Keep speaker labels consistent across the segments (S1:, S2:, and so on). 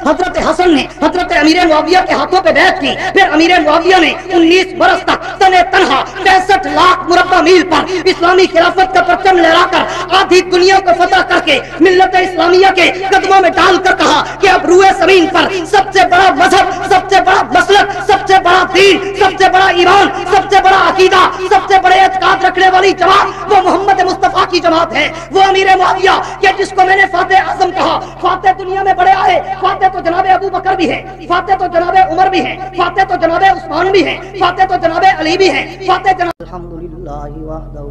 S1: حضرت حسن نے حضرت امیر معاویہ کے ہاتھوں پہ بیعت کی. پھر امیر معاویہ نے 19 برس تک تنے تنہا 65 لاکھ مربع میل پر اسلامی خلافت کا پرچم لہرا کر آدھی دنیا کو فتح کر کے ملت اسلامیہ کے قدموں میں ڈال کر کہا کہ اب روئے زمین پر سب سے بڑا مذہب، سب سے بڑا مسلک، سب سے بڑا دین، سب سے بڑا ایمان، سب سے بڑا عقیدہ، سب سے بڑے اعتقاد رکھنے والی جماعت وہ محمد مصطفیٰ کی جماعت ہے. وہ امیر معاویہ کہ جس کو میں نے فاتح اعظم کہا. فاتح دنیا میں بڑے آئے. فاتح تو جناب ابو بکر بھی ہے، فاتح تو جناب عمر بھی ہے، فاتح تو جناب عثمان بھی ہے، فاتح تو جناب علی بھی ہے، فاتح جناب. الحمدللہ وحدہ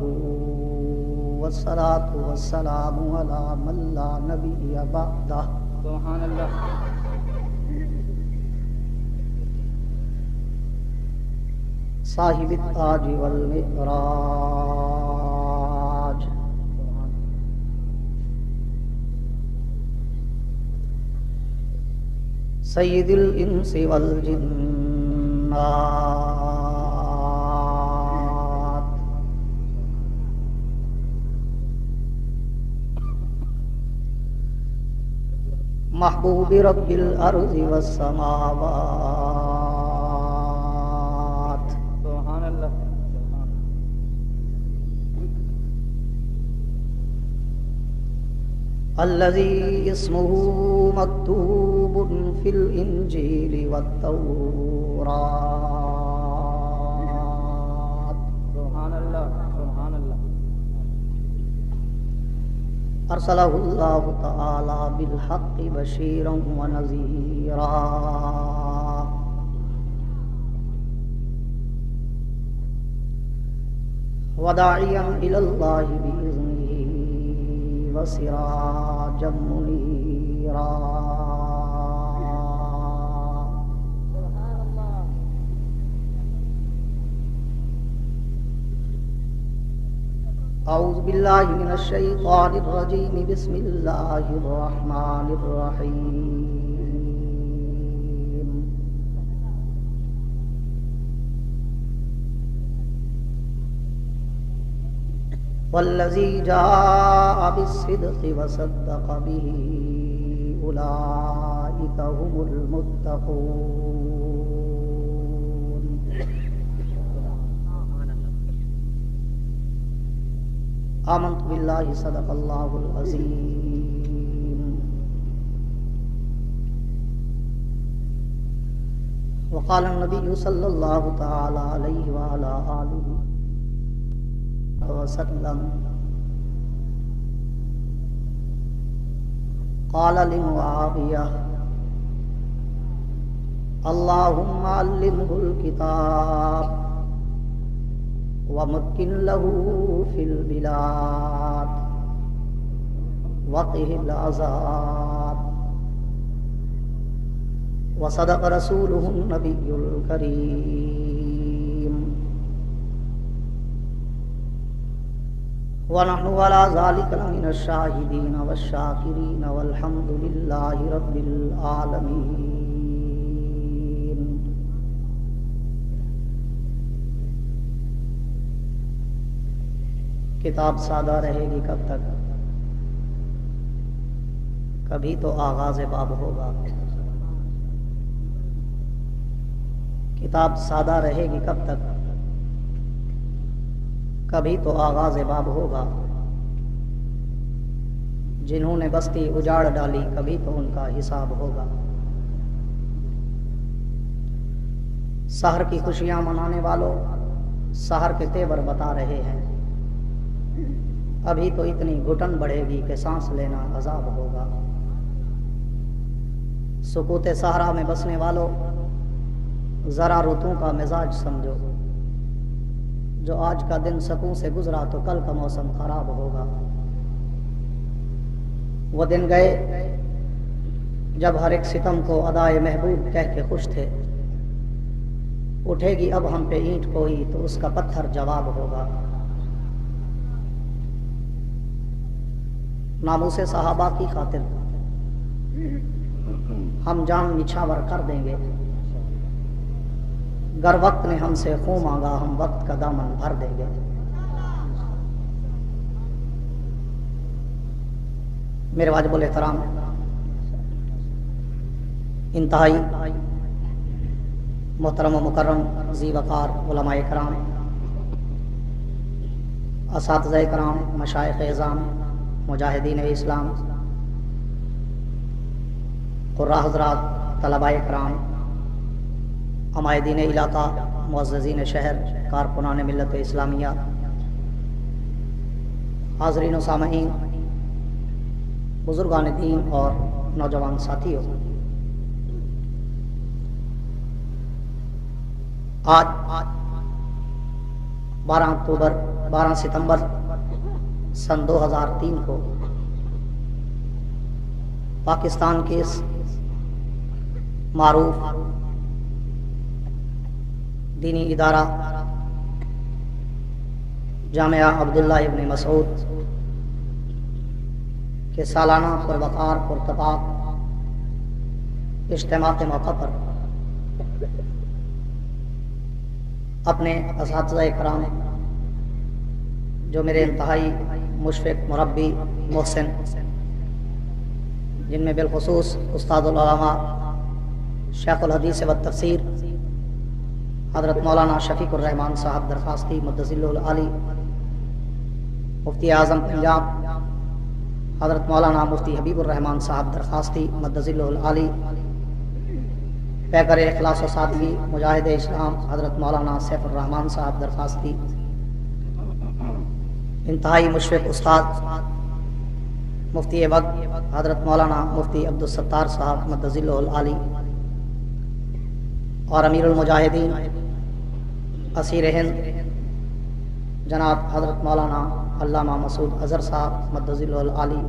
S1: والصلاة والسلام علی من لا نبی بعدہ. سبحان اللہ. صاحب التاج والمعراج، سید الانس والجنات، محبوب رب الارض والسماوات. سبحان اللہ. الذي اسمه مكتوب في الإنجيل والتوراة. سبحان الله سبحان الله. أرسله الله تعالى بالحق بشيرا ونذيرا وداعيا إلى الله بإذنه وسراجا منيرا. سبحان الله. أعوذ بالله من الشيطان الرجيم. بسم الله الرحمن الرحيم. والذي جاء بالصدق وصدق به أولئك هم المتقون. آمنت بالله صدق الله العظيم. وقال النبي صلى الله تعالى عليه وعلى آله وسلم. قال لمعاوية اللهم علمه الكتاب ومكن له في البلاد وقه العذاب. وصدق رسوله النبي الكريم. ونحن على ذلك من الشاهدين والشاكرين والحمد لله رب العالمين. کتاب سادہ رہے گی کب تک؟ کبھی تو آغاز باب ہوگا. کتاب سادہ رہے گی کب تک؟ کبھی تو آغاز باب ہوگا. جنہوں نے بستی اجاڑ ڈالی کبھی تو ان کا حساب ہوگا. سحر کی خوشیاں منانے والوں سحر کے تیور بتا رہے ہیں. ابھی تو اتنی گھٹن بڑھے گی کہ سانس لینا عذاب ہوگا. سکوت صحرا میں بسنے والوں ذرا رتوں کا مزاج سمجھو. جو آج کا دن سکون سے گزرا تو کل کا موسم خراب ہوگا. وہ دن گئے جب ہر ایک ستم کو ادائے محبوب کہہ کے خوش تھے. اٹھے گی اب ہم پہ اینٹ کوئی تو اس کا پتھر جواب ہوگا. ناموس صحابہ کی خاطر ہم جان نچھاور کر دیں گے. گر وقت نے ہم سے خون مانگا ہم وقت کا دامن بھر دیں گے. میرے واجب الاحترام انتہائی محترم و مکرم ذی وقار علماء کرام، اساتذہ کرام، مشائخ اعظام، مجاہدین اسلام، قراء حضرات، طلباء کرام، عمائدین علاقہ، معززین شہر، کارکنان ملت اسلامیہ، حاضرین و سامعین، بزرگان دین اور نوجوان ساتھیوں، آج 12 ستمبر سن 2003 کو پاکستان کے اس معروف دینی ادارہ جامعہ عبداللہ ابن مسعود کے سالانہ پروقار پرتپاک اجتماع کے موقع پر اپنے اساتذہ کرام جو میرے انتہائی مشفق، مربی، محسن، جن میں بالخصوص استاد العلماء شیخ الحدیث و تفسیر حضرت مولانا شفیق الرحمان صاحب درخواستی مدظل العالی، مفتی اعظم پنجاب حضرت مولانا مفتی حبیب الرحمان صاحب درخواستی مدظل العالی، پیکر اخلاص و سادگی مجاہد اسلام حضرت مولانا سیف الرحمان صاحب درخواستی، انتہائی مشفق استاد مفتی وقت حضرت مولانا مفتی عبدالستار صاحب مدظل العالی، اور امیر المجاہدین اسیر ہند جناب حضرت مولانا علامہ مسعود اظہر صاحب مدظل العالی،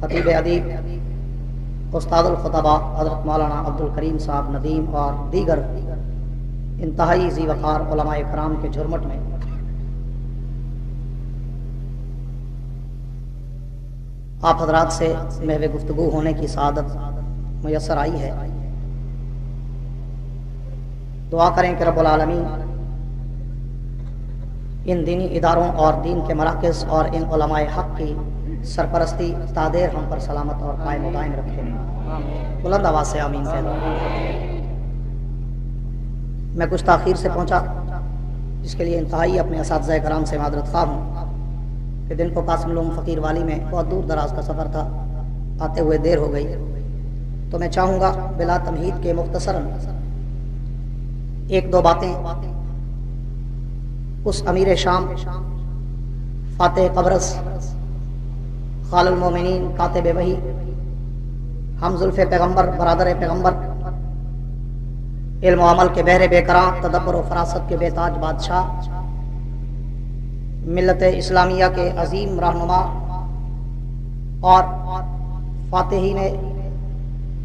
S1: خطیب ادیب استاد الخطباء حضرت مولانا عبدالکریم صاحب ندیم، اور دیگر انتہائی ذی وقار علماء کرام کے جھرمٹ میں آپ حضرات سے محو گفتگو ہونے کی سعادت میسر آئی ہے۔ دعا کریں کہ رب العالمین ان دینی اداروں اور دین کے مراکز اور ان علماء حق کی سرپرستی تادیر ہم پر سلامت اور قائم و دائم رکھے۔ بلند آواز سے آمین کہہ دو۔ میں کچھ تاخیر سے پہنچا، جس کے لیے انتہائی اپنے اساتذہ کرام سے معذرت خواہ ہوں کہ دن کو قاسم العلوم فقیر والی میں بہت دور دراز کا سفر تھا، آتے ہوئے دیر ہو گئی، تو میں چاہوں گا بلا تمہید کے مختصراً ایک دو باتیں اس امیر شام، فاتح قبرص، خال المومنین، کاتب وحی، ہم زلف پیغمبر، برادر پیغمبر، علم و عمل کے بحر بے کراں، تدبر و فراست کے بے تاج بادشاہ، ملت اسلامیہ کے عظیم رہنما اور فاتحین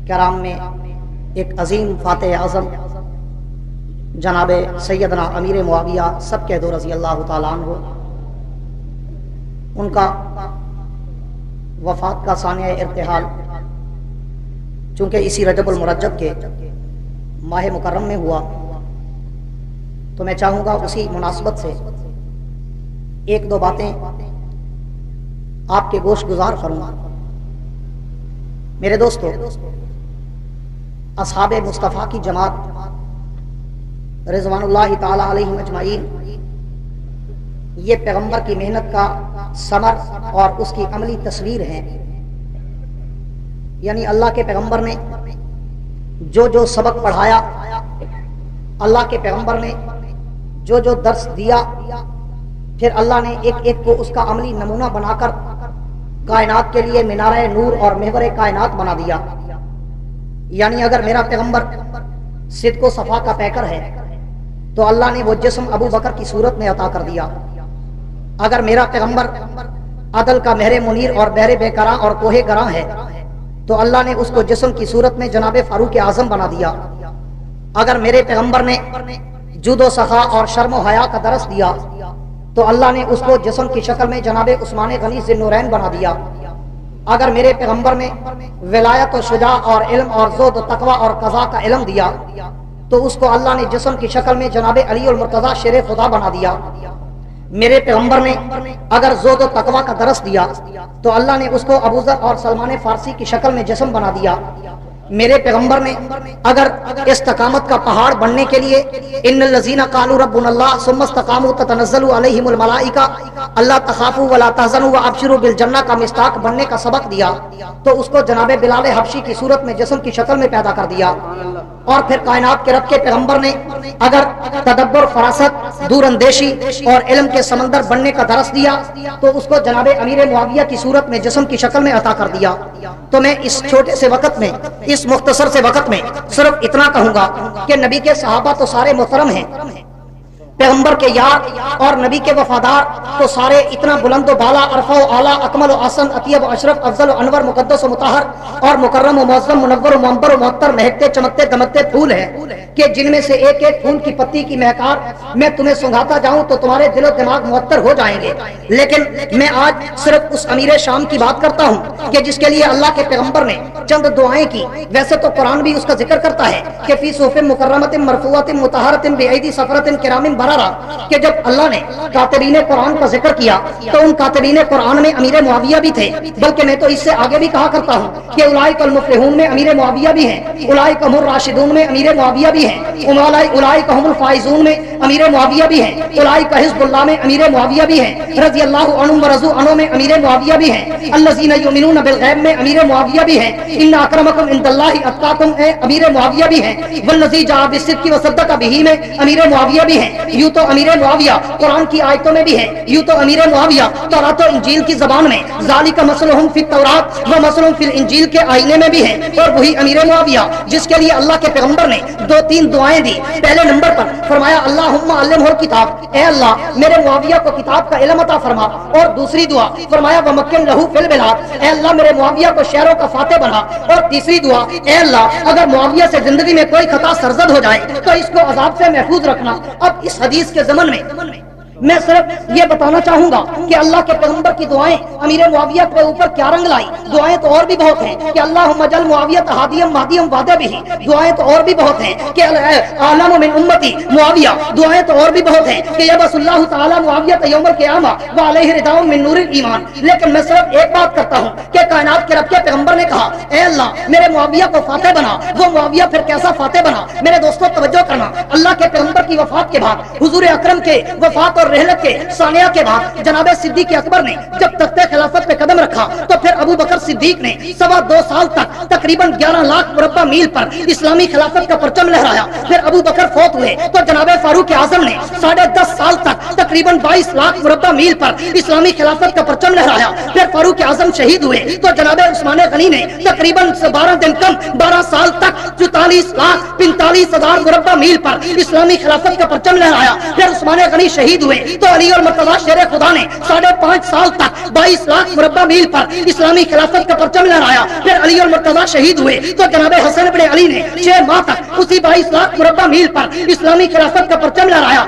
S1: کرام میں ایک عظیم فاتح اعظم جناب سیدنا امیر معاویہ سب کہہ دو رضی اللہ تعالیٰ عنہ، ان کا وفات کا ثانیہ ارتحال چونکہ اسی رجب المرجب کے ماہ مکرم میں ہوا، تو میں چاہوں گا اسی مناسبت سے ایک دو باتیں آپ کے گوش گزار کروں گا۔ میرے دوستو، اصحاب مصطفیٰ کی جماعت رضوان اللہ تعالی علیہم اجمعین، یہ پیغمبر کی محنت کا ثمر اور اس کی عملی تصویر ہے۔ یعنی اللہ کے پیغمبر نے جو جو سبق پڑھایا، اللہ کے پیغمبر نے جو جو درس دیا، پھر اللہ نے ایک ایک کو اس کا عملی نمونہ بنا کر کائنات کے لیے مینارہ نور اور محور کائنات بنا دیا۔ یعنی اگر میرا پیغمبر صدق و صفا کا پیکر ہے تو اللہ نے وہ جسم ابو بکر کی صورت میں عطا کر دیا۔ اگر میرا پیغمبر عدل کا مہر منیر اور بحر بے کراں اور کوہ گراں ہے تو اللہ نے اس کو جسم کی صورت میں جناب فاروق اعظم بنا دیا۔ اگر میرے پیغمبر نے جود و سخا اور شرم و حیا کا درس دیا تو اللہ نے اس کو جسم کی شکل میں جناب عثمان غنی ذی النورین بنا دیا۔ اگر میرے پیغمبر میں ولایت و شجاع اور علم اور زہد و تقوی اور قضاء کا علم دیا تو اس کو اللہ نے جسم کی شکل میں جناب علی المرتضی شیر خدا بنا دیا۔ میرے پیغمبر نے اگر زہد و تقوی کا درس دیا تو اللہ نے اس کو ابوذر اور سلمان فارسی کی شکل میں جسم بنا دیا۔ मेरे पैगंबर ने अगर इस्तकामत का पहाड़ बनने के लिए इन्नल लज़ीना क़ालू रब्बुनल्लाह सुम्मा इस्तक़ामू ततनज़्ज़लु अलैहिमुल मलाइका अल्ला तख़ाफू वला तहज़नू व अबशिरू बिल जन्नह का मिस्ताक बनने का सबक दिया, तो उसको जनाबे बिलाल हबशी की सूरत में जिस्म की शक्ल में पैदा कर दिया। और फिर कायनात के रब के पैगंबर ने अगर तदब्बर, फरासत, दूरअंदेशी और इल्म के समंदर बनने का दरस दिया, तो उसको जनाबे अमीर मुआविया की सूरत में जिस्म की शक्ल में अता कर दिया। तो मैं इस छोटे से वक्त में, इस मुख्तसर से वक्त में सिर्फ इतना कहूंगा कि नबी के सहाबा तो सारे मोहतरम हैं, पैगंबर के यार और नबी के वफादार तो सारे इतना बुलंद बाला, अरफा आला, अकमल आसन, अतियब, अशरफ, अफजल, अनवर, मुकद्दस, मुताहर और मुकर्रम, मुअज़्ज़म, मुनव्वर, मुअंबर, मुअत्तर, महकते, चमकते, दमकते फूल हैं कि जिनमें से एक एक फूल की पत्ती की महकार मैं तुम्हें सुंघाता जाऊं तो तुम्हारे दिलो दिमाग मुअत्तर हो जाएंगे। लेकिन मैं आज सिर्फ उस अमीर शाम की बात करता हूं कि जिसके लिए अल्लाह के पैगंबर ने चंद दुआएं की। वैसे तो कुरान भी उसका जिक्र करता है कि फी सूफ़िन मुकर्रमतिन मरफ़ूअतिन मुतहहरतिन बिअयदी सफ़रतिन किरामिन बरारा, कि जब अल्लाह ने कातिबीन कुरान का जिक्र किया तो उन कातिबीन कुरान में अमीर मुआविया भी थे। बल्कि मैं तो इससे आगे भी कहा करता हूं कि उलाइकल मुफ़लिहून में अमीर मुआविया भी हैं, उलाइका हुमुर राशिदून में अमीर मुआविया भी हैं, उलाइका हुमुल फाइज़ून में अमीर मुआविया भी हैं, उलाइका हिज़्बुल्लाह में अमीर मुआविया भी हैं, रज़ियल्लाहु अन्हुम व रज़ू अन्हु में अमीर मुआविया भी हैं, अल्लज़ीना युमिनूना बिल गैब में अमीर मुआविया भी हैं, इन्ना अक्रमकुम इंदल्लाहि अत्काकुम अमीर मुआविया भी हैं, वल्लज़ी जाअ बिस्सिद्क़ि व सद्दक़ बिही में अमीर मुआविया भी हैं। यूं तो अमीर मुआविया कुरान की आयतों में भी है, यूं तो अमीर मुआविया तौरात और इंजील की जबान में ज़ालिका मसलुहुम फित तौरात व मसलुहुम फिल इंजील के आईने में भी है। और वही अमीर मुआविया जिसके लिए अल्लाह के पैगंबर ने 2-3 दुआएं दी। पहले नंबर पर फरमाया अल्लाहुम्मा अल्लिमहुल किताब, ए अल्लाह मेरे मुआविया को किताब का इल्म अता फरमा। और दूसरी दुआ फरमाया वमक्किन लहू फिल बिलाद, ए अल्लाह मेरे मुआविया को शहरों का फातेह बना। और तीसरी दुआ, ए अल्लाह अगर मुआविया से जिंदगी में कोई खता सरजद हो जाए तो इसको अजाब से महफूज रखना। अब इस हदीस के ज़मन में मैं सिर्फ ये बताना चाहूंगा कि अल्लाह के पैगंबर की दुआएं अमीर मुआविया के ऊपर क्या रंग लाई। दुआएं तो और भी बहुत हैं कि अल्लाहुम्मा जल मुआविया हादियम महदियम वादे बिही, दुआएं तो और भी बहुत हैं कि आलम मिन उम्मती मुआविया, दुआएं तो और भी बहुत हैं कि यबसुल्लाहु तआला मुआविया यौमल क़ियामा व अलैहि रिदाउम मिन नूरिल ईमान। लेकिन मैं सिर्फ एक बात करता हूं कि कायनात के रब के पैगंबर ने कहा ए अल्लाह मेरे मुआविया को फातेह बना। वो मुआविया फिर कैसा फातेह बना? मेरे दोस्तों तवज्जो करना, अल्लाह के पैगंबर की वफात के बाद, हुजूर अकरम के वफात रहलत के सानिया के बाद जनाबे सिद्दीक अकबर ने जब तख्ते खिलाफत पे कदम रखा तो फिर अबू बकर सिद्दीक ने 2.25 साल तक तकरीबन 11 लाख मुरब्बा मील पर इस्लामी खिलाफत का परचम लहराया। फिर अबू बकर फौत हुए तो जनाबे फारूक आजम ने 10.5 साल तक तकरीबन 22 लाख मुरब्बा मील पर इस्लामी खिलाफत का परचम लहराया। फिर फारूक आजम शहीद हुए तो जनाबे उस्मान गनी ने तकरीबन 12 दिन कम 12 साल तक 44,45,000 मुरब्बा मील पर इस्लामी खिलाफत का परचम लहराया। फिर उस्मान गनी शहीद हुए तो अली और मर्तज़ा शेर खुदा ने 5.5 साल तक 22 लाख मुरब्बा मील पर इस्लामी खिलाफत का परचम लहराया। फिर अली और मर्तज़ा शहीद हुए तो जनाबे हसन इब्न अली ने 6 माह तक उसी 22 लाख मुरब्बा मील पर इस्लामी खिलाफत का परचम लहराया।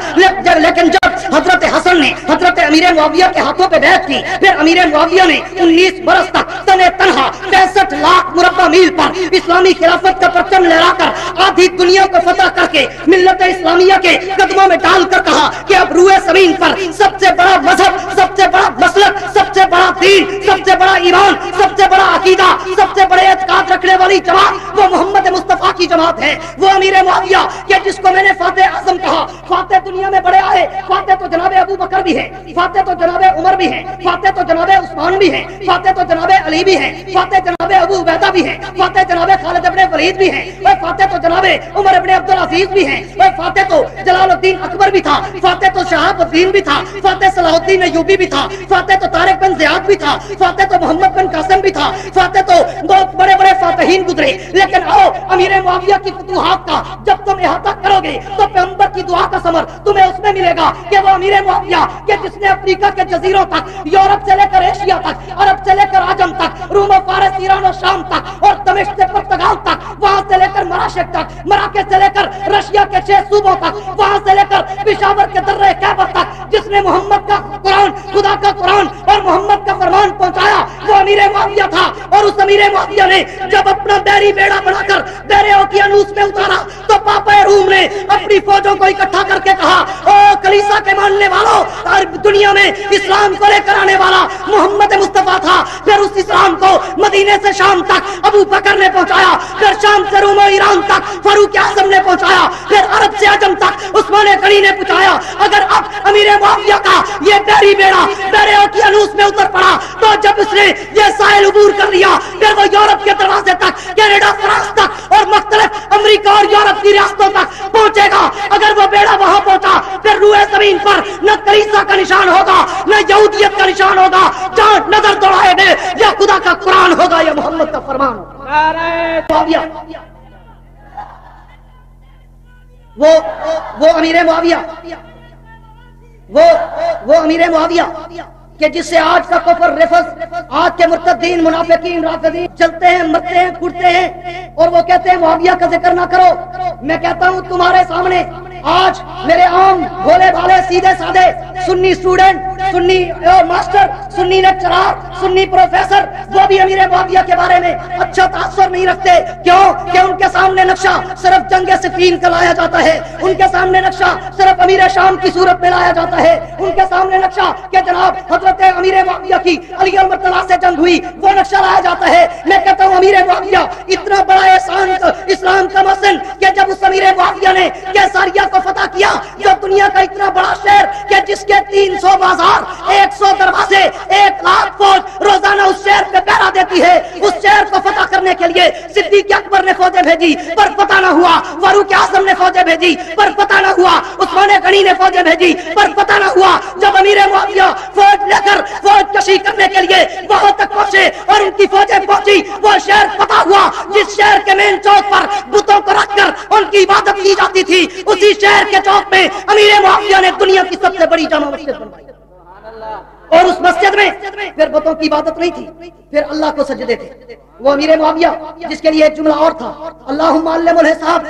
S1: लेकिन जब हजरत हसन ने हजरत अमीर मुआविया के हाथों पे बैत की, फिर अमीर मुआविया ने 19 बरस तक तने तनहा 65 लाख मुरब्बा मील पर इस्लामी खिलाफत का परचम लहराकर आधी दुनिया को फतह करके मिल्लत इस्लामिया के कदमों में डालकर कहा कि अब रूए ज़मीन पर सबसे बड़ा मजहब, सबसे बड़ा मसलक, सबसे बड़ा दीन, सबसे बड़ा ईमान, सबसे बड़ा अकीदा, सबसे बड़े एतकाद रखने वाली जमात वो मोहम्मद मुस्तफा की जमात है। वो अमीर मुआविया कि जिसको मैंने फातेह आज़म कहा। फातेह दुनिया में बड़े आए, फातेह तो जनाबे अबू बकर भी है, फातेह तो जनाबे उमर भी है, फातेह तो जनाबे उस्मान भी है, फातेह तो जनाबे अली भी है, फातेह जनाबे अबू उबैदा भी है, फातेह जनाबे खालिद इब्न वलीद भी है, और फातेह तो जनाबे उमर इब्न अब्दुल अजीज भी है, और फातेह तो जलालुद्दीन अकबर भी था, फातेह तो शहाबुद्दीन भी था, फातेह सलाहुद्दीन अय्यूबी भी था, फातेह तो तारिक बिन ज़ियाद भी था, फातेह तो मोहम्मद बिन कासिम भी था, फातेह तो बहुत बड़े बड़े फातहीन गुजरे। लेकिन आओ अमीर मुआविया की फतूहात का जब तुम इहाता करोगे तो पैगंबर की दुआ का समर तुम्हें उसमें मिलेगा कि वो अमीर मुआविया कि जिसने अफ्रीका के जजीरों तक, यूरोप से लेकर एशिया तक, अरब से लेकर आजम तक, रूम और फारस, ईरान और शाम तक, और दमिश्क से पुर्तगाल तक, वहां से लेकर मराशिक तक, मराकेश से लेकर रशिया के 6 सूबों तक, वहां से लेकर पिशावर के दर्रे कैबर तक, जिसने मोहम्मद का कुरान, खुदा का कुरान और मोहम्मद का फरमान पहुंचाया, वो अमीर मुआविया था। और उस अमीर मुआविया ने जब अपना बैरी बेड़ा बनाकर बैरे ओकियानूस में उतारा तो पापा रूम ने अपनी फौजों को इकट्ठा करके कहा, ओ कलीसा के मानने वालों, दुनिया में इस्लाम को लेकर आने वाला मोहम्मद मुस्तफा था। फिर उस इस्लाम को मदीने से शाम तक अबू बकर ने पहुंचाया, फिर शाम से रोम और ईरान तक फारूक आजम ने पहुंचाया, फिर अरब से अजम तक उस्मान गनी ने पहुंचाया। अगर अब अमीर मुआविया का ये बैरी बेड़ा बैरे ओकियानूस में उतर पड़ा तो जब उसने ये साहिल उबूर कर लिया फिर वो यूरोप के दरवाजे तक, कनाडा, फ्रांस तक और मुख्तलिफ अमेरिका और यूरोप की रियासतों तक पहुंचेगा। अगर वो बेड़ा वहां पहुंचा फिर रूए जमीन पर न कलीसा का निशान होगा न यहूदियत का निशान होगा। जहां नजर दौड़ाए गए या खुदा का कुरान होगा या मोहम्मद का फरमान होगा। वो अमीर मुआविया, वो अमीर मुआविया कि जिससे आज का कुफर, रिफस, आज के मुर्तदीन, मुनाफिकीन, राफिदीन चलते हैं, मरते हैं, कूदते हैं और वो कहते हैं मुआविया का जिक्र ना करो। मैं कहता हूं तुम्हारे सामने आज मेरे आम भोले भाले सीधे साधे Sunni student, Sunni master, Sunni lecturer, Sunni professor वो भी अमीर मुआविया के बारे में अच्छा तासुर नहीं रखते। क्यों? कि उनके सामने नक्शा सिर्फ जंग सिफीन का लाया जाता है, उनके सामने नक्शा सिर्फ अमीर शाम की सूरत में लाया जाता है, उनके सामने नक्शा कि जनाब हजरत अमीर मुआविया की अली और मर्तला से जंग हुई वो नक्शा लाया जाता है। मैं कहता हूँ अमीर मुआविया इतना बड़ा एहसान इस्लाम का मसन कि जब उस अमीर मुआविया ने कैसारिया को फतह किया, जो दुनिया का इतना बड़ा शहर कि जिसके 300 बाजार, 100 दरवाजे, 1 लाख फौज रोजाना उस शहर पे पहरा देती है, उस शहर को फतह करने के लिए सिद्दीक अकबर ने फौजें भेजी पर फतह न हुआ, फारूक आजम ने फौजें भेजी पर फतह न हुआ, उस्मान गनी ने फौजें भेजी पर फतह न हुआ। जब अमीर मुआविया फौज लेकर फौज कशी करने के लिए वहां तक पहुंचे और उनकी फौजें पहुंची, वो शहर फतह हुआ जिस शहर के मेन चौक पर बुतों को रखकर उनकी इबादत की जाती थी, उसी शहर के चौक में अमीर मुआविया ने दुनिया की सबसे बड़ी जामा मस्जिद बनवाई। और उस मस्जिद में फिर बुतों की इबादत नहीं थी, फिर अल्लाह को सजदे थे। वो अमीर मुआविया जिसके लिए एक जुमला और था, अल्लाहुम्मा अल्लिमुल हिसाब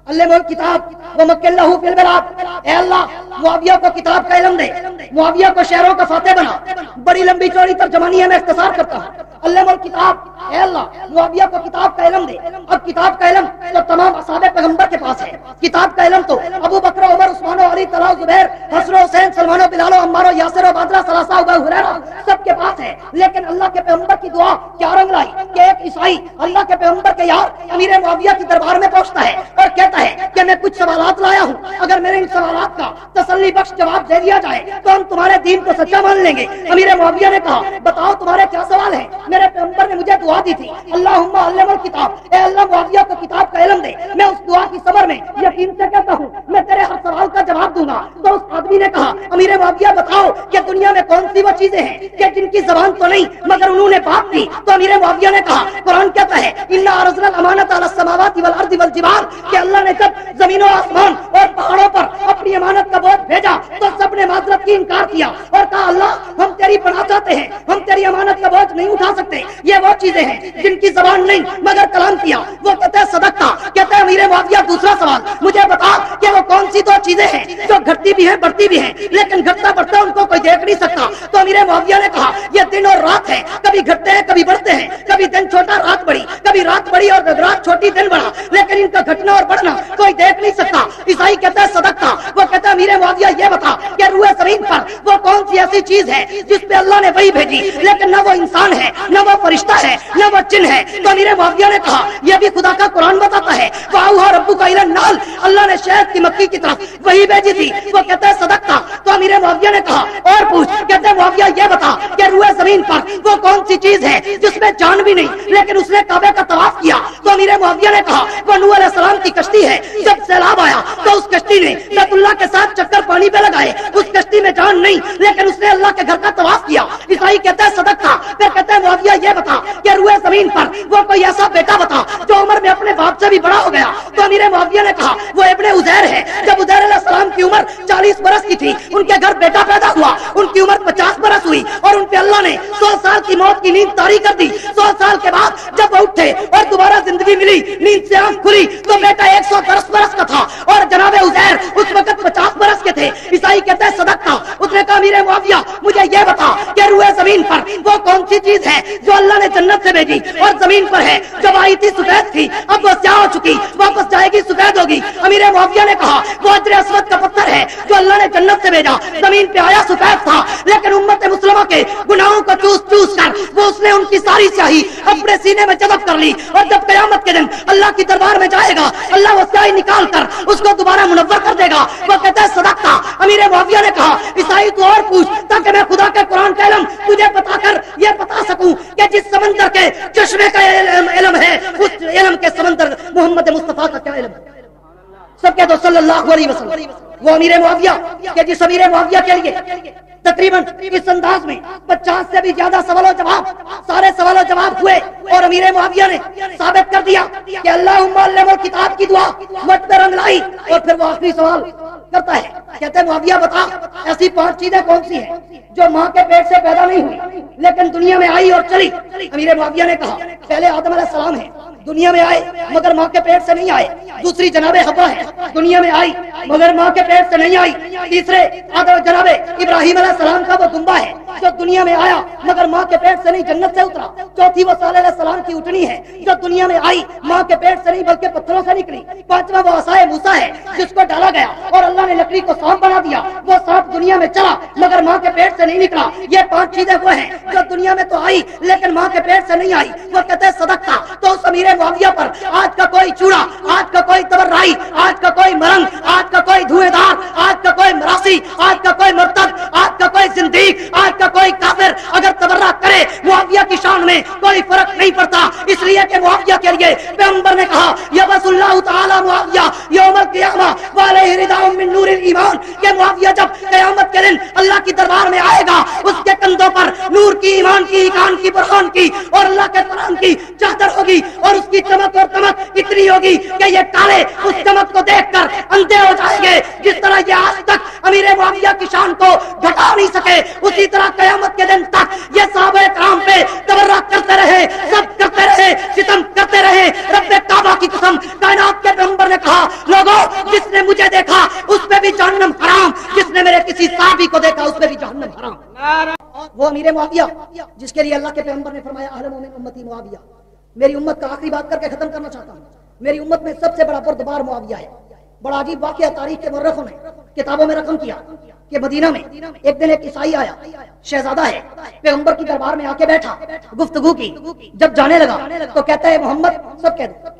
S1: अल्लिमुल किताब व मक्किल्लहु फिल बिलाद। ऐ अल्लाह मुआविया को किताब का इल्म दे, मुआविया को शहरों का फाते बना। बड़ी लंबी चौड़ी तर्जमानी है, मैं इख्तिसार करता हूँ। अल्लिमुल किताब, ऐ अल्लाह मुआविया को किताब का इल्म दे। अब किताब का इल्म तो तमाम असहाबे पैगंबर के पास है, किताब का इल्म तो अबू बकर, उमर, उस्मान, अली, तलहा, जुबैर, हसन, हुसैन, सलमान, बिलाल, अम्मार, यासिर, बादरा, सलासा, अबू हुरैरा सबके पास है। लेकिन अल्लाह के पैगंबर की दुआ क्या रंग लाई कि एक ईसाई अल्लाह के पैगंबर के यार अमीर मुआविया की दरबार में पहुंचता है और कहता है कि मैं कुछ सवालात लाया हूँ, अगर मेरे इन सवालात का तसल्ली बख्श जवाब दे दिया जाए तो हम तुम्हारे दीन को सच्चा मान लेंगे। अमीर मुआविया ने कहा, बताओ तुम्हारे क्या सवाल है? मेरे पैगंबर ने मुझे दुआ दी थी, अल्लाहुम्मा अल्लिमुल किताब, ए अल्लाह मुआविया को किताब का इल्म दे। मैं उस दुआ की सबर में यकीन से कहता हूँ मैं तेरे हर सवाल का जवाब दूंगा। तो उस आदमी ने कहा, अमीर मुआविया बताओ कि दुनिया में कौन सी वो चीजें हैं कि जिनकी जबान तो नहीं मगर उन्होंने बात की। तो अमीर मुआविया ने कहा, कुरान कहता है इन्ना अरज़ना अमानत अला समावाति वल अर्दि वल जिबाल, कि अल्लाह ने जब जमीनों, आसमान और पहाड़ों पर अपनी अमानत का बोझ भेजा तो सबने माजरत की इनकार किया और कहा, अल्लाह हम तेरी पनाह चाहते हैं, हम तेरी अमानत का बोझ नहीं उठा सकते। ये वो चीजें हैं जिनकी जबान नहीं मगर कलाम किया। वो कहते हैं सदकता। कहते हैं अमीर मुआविया दूसरा सवाल मुझे बता कि वो कौन सी दो चीजें हैं जो घटती भी हैं बढ़ती भी हैं, लेकिन घटता बढ़ता उनको कोई देख नहीं सकता। तो अमीर मुआविया ने कहा, ये दिन और रात है, कभी घटते हैं कभी बढ़ते हैं, कभी दिन छोटा रात बड़ी, कभी रात बड़ी और रात छोटी दिन बड़ा, लेकिन इनका घटना और बढ़ना कोई देख नहीं सकता। ईसाई कहता है सदकता। वो कहता है अमीर मुआविया ये बता कि रूए ज़मीन पर वो कौन सी ऐसी चीज है जिस पे अल्लाह ने वही भेजी, लेकिन न वो इंसान है, न वो फरिश्ता है, न वो जिन है। तो अमीर मुआविया ने कहा, यह भी खुदा का कुरान बताता है, वाहुहा रब्बुका इलन नाल, अल्लाह ने शहद की मक्खी की तरफ वही भेजी थी। वो कहता है सदकता। तो अमीर मुआविया ने कहा, और पूछ। कहते हैं मुआविया ये बता कि रूए ज़मीन पर वो कौन सी चीज है जिसमें जान भी नहीं लेकिन उसने काबे का तवाफ किया। तो अमीर मुआविया ने कहा, वो नूह अलैहिस्सलाम की कश्ती है। जब सैलाब आया तो उस कश्ती ने बैतुल्लाह के साथ चक्कर पानी पे लगाए, उस कश्ती में जान नहीं लेकिन उसने अल्लाह के घर का तवाफ किया। ईसाई कहता है सदकता। फिर कहता है मुआविया ये बता कि रूए ज़मीन पर वो कोई ऐसा बेटा बता जो उम्र में अपने बाप से भी बड़ा हो गया। तो अमीर मुआविया ने कहा, वो इब्ने उज़ैर है। जब उज़ैर अलैहिस्सलाम की उम्र 40 बरस की थी, उनके घर बेटा पैदा हुआ, उनकी उम्र 50 बरस हुई और उन पे अल्लाह ने 100 साल की मौत की नींद तारी कर दी। 100 साल के बाद जब वो उठे और दोबारा जिंदगी मिली, नींद से आंख खुली तो बेटा 110 बरस का था और जनाबे उज़ैर उस वक्त 50 बरस के थे। ईसाई कहता है सदकता। उसने कहा امیر معاویہ مجھے یہ بتا کہ روئے زمین پر وہ کون سی چیز ہے جو اللہ نے جنت سے بھیجی اور زمین پر ہے جب آئی تھی سفید تھی، اب وہ سیاہ ہو چکی، واپس جائے گی سفید ہوگی۔ امیر معاویہ نے کہا وہ حجر اسود کا پتھر ہے جو اللہ نے جنت سے بھیجا، زمین پہ آیا سفید تھا، لیکن امت مسلمہ کے گناہوں کو چوس چوس کر وہ اس نے ان کی ساری سیاہی اپنے سینے میں جذب کر لی، اور جب قیامت کے دن اللہ کی دربار میں جائے گا اللہ وہ سیاہی نکال کر اس کو دوبارہ منور کر دے گا۔ وہ کہتا ہے صدقتا۔ امیر معاویہ نے کہا عیسائی تو اور پوچھ تاکہ میں خدا کے قرآن کا علم تجھے بتا کر یہ بتا سکوں کہ جس سمندر کے چشمے کا علم ہے اس علم کے سمندر محمد مصطفیٰ کا کیا علم ہے۔ سب کہہ دو صلی اللہ علیہ وسلم۔ وہ امیر معاویہ کہ جس امیر معاویہ کے لیے تقریباً اس انداز میں 50 سے بھی زیادہ سوال و جواب، سارے سوال و جواب ہوئے، اور امیر معاویہ نے ثابت کر دیا کہ اللہم علم الکتاب کی دعا مجھ پہ رنگ لائی، اور پھر وہ آخری سوال کرتا ہے، کہتے ہیں معاویہ بتا ایسی 5 چیزیں کون سی ہیں جو ماں کے پیٹ سے پیدا نہیں ہوئی لیکن دنیا میں آئی اور چلی۔ امیر معاویہ نے کہا پہلے آدم علیہ السلام ہے، دنیا میں آئے مگر ماں کے پیٹ سے نہیں آئے۔ دوسری جناب حوا ہے، دنیا میں آئی مگر ماں کے پیٹ سے نہیں آئی۔ تیسرے جناب ابراہیم علیہ السلام کا وہ دمبا ہے جو دنیا میں آیا مگر ماں کے پیٹ سے نہیں جنت سے اترا۔ چوتھی وہ صالح علیہ السلام کی اٹھنی ہے جو دنیا میں آئی ماں کے پیٹ سے نہیں بلکہ پتھروں سے نکلی۔ پانچواں وہ عصائے موسیٰ ہے جس کو ڈالا گیا اور اللہ نے لکڑی کو سانپ بنا دیا، وہ سانپ دنیا میں چلا مگر ماں کے پیٹ سے نہیں نکلا۔ یہ 5 چیزیں وہ ہیں جو دنیا میں تو آئی لیکن ماں کے پیٹ سے نہیں آئی۔ وہ کہتے ہیں صدقہ۔ تو اس امیر معاویہ پر آج کا کوئی چوڑا، آج کا کوئی تبرعی، آج کا کوئی مرنگ، آج کا کوئی دھوئیں دار، آج کا کوئی مراسی، آج کا کوئی مرتد، آج کا کوئی زندیق، آج کا کوئی کافر اگر تبرع کرے معاویہ کی شان میں کوئی فرق نہیں پڑتا، اس لیے کہ معاویہ کے لیے پیغمبر نے کہا یبعث اللہ تعالی معاویہ یوم القیامہ وعلیہ رداء من نور الایمان، کہ معاویہ جب قیامت کے دن اللہ کی دربار میں آئے گا اس کے کندھوں پر نور کی، ایمان کی، ایمان کی، برہان کی اور اللہ کے قرآن کی چادر ہوگی، اور اس کی چمک اور دمک اتنی ہوگی کہ یہ کالے اس چمک کو دیکھ کر اندھے ہو جائیں گے۔ جس طرح یہ آج تک امیر معاویہ کی شان کو گھٹا نہیں سکے اسی طرح قیامت کے دن تک یہ صحابہ کرام پہ تبرع کرتے رہے، سب کرتے رہے، ستم کرتے رہے۔ رب کعبہ کی قسم کائنات کے پیغمبر نے کہا لوگوں جس نے مجھے دیکھا اس پہ بھی جہنم حرام، جس نے میرے کسی صحابی کو دیکھا اس پہ بھی جہنم حرام۔ وہ امیر معاویہ جس کے لیے اللہ کے پیغمبر نے فرمایا اعلم من امتی معاویہ۔ میری امت کا آخری بات کر کے ختم کرنا چاہتا ہوں، میری امت میں سب سے بڑا بردبار معاویہ ہے۔ بڑا عجیب واقعہ تاریخ کے مورخوں نے کتابوں میں رقم کیا کہ مدینہ میں ایک دن ایک عیسائی آیا، شہزادہ ہے، پیغمبر کی دربار میں آ کے بیٹھا، گفتگو کی، جب جانے لگا تو کہتا ہے محمد سب کہہ دو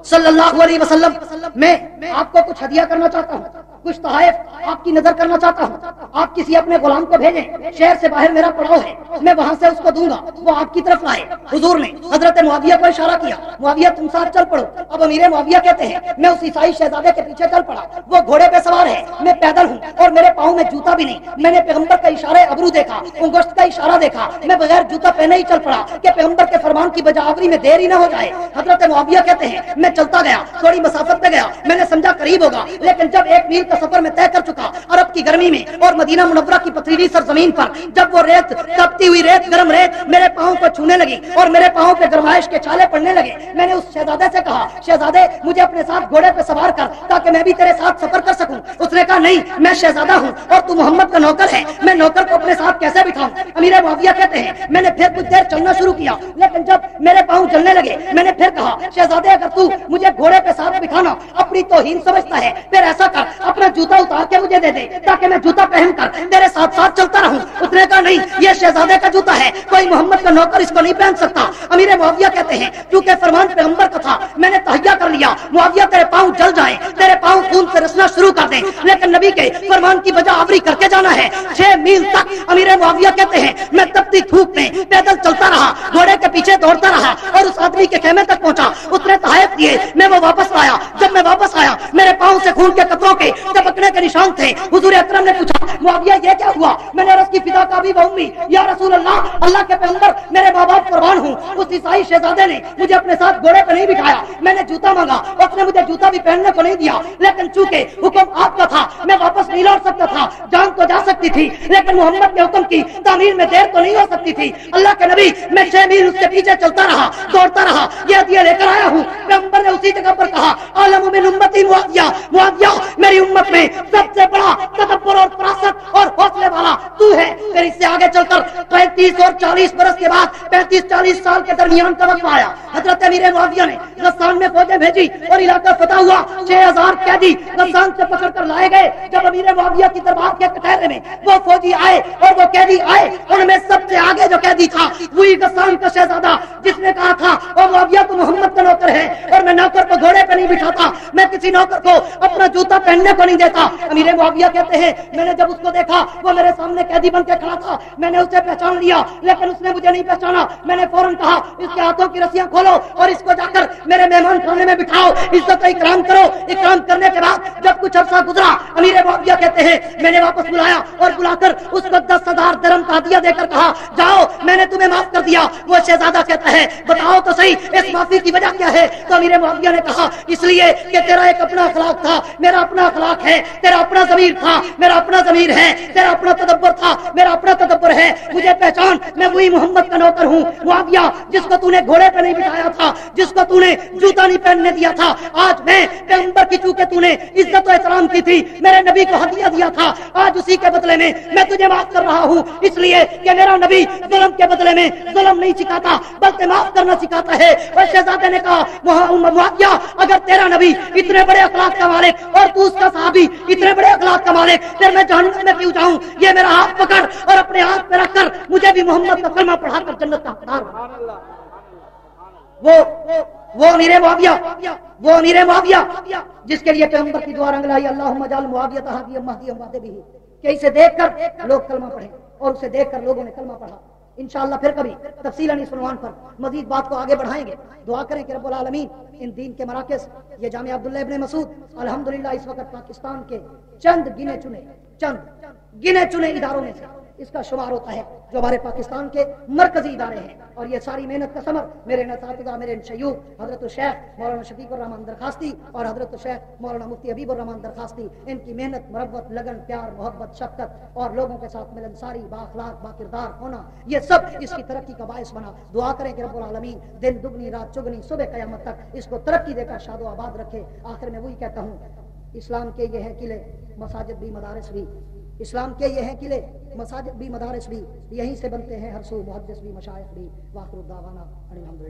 S1: صلی اللہ علیہ وسلم میں آپ کو کچھ ہدیہ کرنا چاہتا ہوں، کچھ تحائف آپ کی نظر کرنا چاہتا ہوں، آپ کسی اپنے غلام کو بھیجیں، شہر سے باہر میرا پڑاؤ ہے، میں وہاں سے اس کو دوں گا، وہ آپ کی طرف لائے۔ حضور نے حضرت معاویہ کو اشارہ کیا، معاویہ تم ساتھ چل پڑو۔ اب امیر معاویہ کہتے ہیں میں اس عیسائی شہزادے کے پیچھے چل پڑا، وہ گھوڑے پہ سوار ہے، میں پیدل ہوں اور میرے پاؤں میں جوتا بھی نہیں۔ میں نے پیغمبر کا اشارہ ابرو دیکھا، انگشت کا اشارہ دیکھا، میں بغیر جوتا پہنے ہی چل پڑا کہ پیغمبر کے فرمان کی بجاوری میں دیر ہی نہ ہو جائے۔ حضرت معاویہ کہتے ہیں میں چلتا گیا، تھوڑی مسافت پہ گیا، میں نے سمجھا قریب ہوگا، لیکن جب 1 میل کا سفر میں طے کر چکا، عرب کی گرمی میں اور مدینہ منورہ کی پتھریلی سرزمین پر جب وہ ریت تپتی ہوئی ریت، گرم ریت میرے پاؤں کو چھونے لگی اور میرے پاؤں پہ گرمائش کے چھالے پڑنے لگے، میں نے اس شہزادے سے کہا شہزادے مجھے اپنے ساتھ گھوڑے پہ سوار کر تاکہ میں بھی تیرے ساتھ سفر کر سکوں۔ اس نے کہا نہیں میں شہزادہ ہوں اور تو محمد کا نوکر ہے، میں نوکر کو اپنے ساتھ کیسے بٹھاؤں۔ امیر معاویہ کہتے ہیں میں نے پھر کچھ دیر چلنا شروع کیا، لیکن جب میرے پاؤں جلنے لگے میں نے پھر کہا شہزادے اگر تو مجھے گھوڑے پہ ساتھ بٹھانا اپنی توہین سمجھتا ہے پھر ایسا کر اپنا جوتا اتار کے مجھے دے دے تاکہ میں جوتا پہن کر تیرے ساتھ ساتھ چلتا رہوں۔ اس نے کہا نہیں یہ شہزادے کا جوتا ہے، کوئی محمد کا نوکر اس کو نہیں پہن سکتا۔ امیر معاویہ کہتے ہیں کیونکہ فرمان پیغمبر کا تھا میں نے تہیہ کر لیا معاویہ تیرے پاؤں جل جائیں، تیرے پاؤں خون سے رسنا شروع کر دیں، لیکن نبی کے فرمان کی بجا آوری کر کے جانا ہے۔ 6 میل تک امیر معاویہ کہتے ہیں میں تپتی دھوپ میں پیدل چلتا رہا، گھوڑے کے پیچھے دوڑتا رہا اور اس آدمی کے خیمے تک پہنچا، اس نے تحائف دیے، میں وہ واپس آیا۔ جب میں واپس آیا میرے پاؤں سے خون کے قطروں کے ٹپکنے کے نشان تھے۔ حضور اکرم نے پوچھا معاویہ یہ کیا ہوا؟ میں نے عرض کی فدا کا بھی امی یا رسول اللہ، اللہ کے پیغمبر میرے ماں باپ قربان ہوں، اس عیسائی شہزادے نے مجھے اپنے ساتھ گھوڑے پہ نہیں بٹھایا، میں نے جوتا مانگا اس نے مجھے جوتا بھی پہننے کو نہیں دیا، لیکن چونکہ حکم آپ کا تھا میں واپس نہیں لوٹ سکتا تھا، جان تو جا سکتی تھی لیکن محمد کے حکم کی تعمیر میں دیر تو نہیں ہو سکتی تھی۔ اللہ کے نبی میں 6 میل اس کے پیچھے چلتا رہا، دوڑتا رہا، یہ ہدیہ لے کر آیا ہوں۔ پیغمبر نے اسی جگہ پر کہا عالم من امتی معاویہ، معاویہ میری امت उम्मत में सबसे बड़ा तदब्बर और फरासत और हौसले वाला तू है। फिर इससे आगे चलकर 35 और 40 बरस के बाद 35-40 साल के दरमियान का वक्त आया। हजरत अमीर मुआविया ने गस्सान में फौजें भेजी और इलाका फतह हुआ। 6000 कैदी गस्सान से पकड़ कर लाए गए। जब अमीर मुआविया की दरबार के कटहरे में वो फौजी आए और वो कैदी आए, उनमें सबसे आगे जो कैदी था वही गस्सान का शहजादा, जिसने कहा था ओ मुआविया तो मोहम्मद का नौकर है और मैं नौकर को घोड़े पे नहीं बिठाता, मैं किसी नौकर को अपना जूता पहनने को नहीं देता। अमीर मुआविया कहते हैं मैंने जब उसको देखा वो मेरे सामने कैदी बन के खड़ा था, मैंने उसे पहचान लिया लेकिन उसने मुझे नहीं पहचाना। मैंने फौरन कहा इसके हाथों की रस्सियां खोलो और इसको जाकर मेरे मेहमान खाने में बिठाओ, इज्जत इकराम करो। इकराम करने के बाद जब कुछ अरसा गुजरा, अमीर मुआविया कहते हैं मैंने वापस बुलाया और बुलाकर उसको 10,000 दिरहम का हदिया देकर कहा जाओ मैंने तुम्हें माफ कर दिया। वो शहजादा कहता है बताओ तो सही इस माफी की वजह क्या है? तो अमीर मुआविया ने कहा इसलिए कि तेरा एक अपना अखलाक था, मेरा अपना अखलाक है, तेरा अपना ज़मीर था, मेरा अपना ज़मीर है, तेरा अपना तदब्बर था, मेरा अपना तदब्बर है। मुझे पहचान, मैं वही मोहम्मद का नौकर हूँ। मुआविया जिसको तूने घोड़े पे नहीं बिठाया था, जिसको तूने जूता नहीं पहनने दिया था, आज मैं पैगंबर की चूंकि तूने इज्जत और एहतराम की थी, मेरे नबी को हदिया दिया था, आज उसी के बदले में मैं तुझे माफ कर रहा हूँ। इसलिए कि मेरा नबी जुल्म के बदले में जुल्म नहीं सिखाता बल्कि माफ करना सिखाता है। और शहजादे ने कहा मुआविया अगर तेरा नबी इतने बड़े अखलाक का मालिक और तू उसका सहाबी इतने बड़े अखलाक का मालिक, फिर मैं जहन्नम में क्यों जाऊं? ये मेरा हाथ पकड़ और अपने हाथ पे रखकर मुझे भी मोहम्मद का कलमा पढ़ाकर जन्नत का हकदार बना। वो अमीर मुआविया जिसके लिए पैगंबर की दुआ रंग लाई अल्लाहुम्मा जअल मुआविया हादियम महदियम वादे भी, कि इसे देखकर लोग कलमा पढ़े और उसे देखकर लोगों ने कलमा पढ़ा। इंशाअल्लाह फिर कभी तफसीलन इस उन्वान पर मजीद बात को आगे बढ़ाएंगे। दुआ करें कि रब्बुल आलमीन इन दीन के मराकज़ ये जामिया अब्दुल्ला इब्ने मसूद अल्हम्दुलिल्लाह इस वक्त पाकिस्तान के चंद गिने चुने इदारों में से इसका शुमार होता है जो हमारे पाकिस्तान के मरकजी इदारे हैं। और ये सारी मेहनत का समर मेरे नसातिज़ा, मेरे शयूख हजरत शेख मौलाना शफीकुर रहमान दरखास्ती और हजरत शेख मौलाना मुफ्ती हबीबुर रहमान दरखास्ती, इनकी मेहनत, मुरब्बत, लगन, प्यार, मोहब्बत, शफ़क़त और लोगों के साथ मिलनसारी, बाअखलाक, बाकिरदार होना, ये सब इसकी तरक्की का बायस बना। दुआ करें कि रब्बुल आलमीन दिन दुगनी रात चुगनी सुबह क़यामत तक इसको तरक्की देकर शादो आबाद रखे। आखिर में वही कहता हूँ इस्लाम के ये हैं किले, मसाजिद भी, मदारिस भी। इस्लाम के ये हैं किले, मसाजिद भी, मदारिस भी, यहीं से बनते हैं हर सू मुहद्दिस भी, मशाइख भी। वाखिर दावाना अनिल हम्दुलिल्लाह।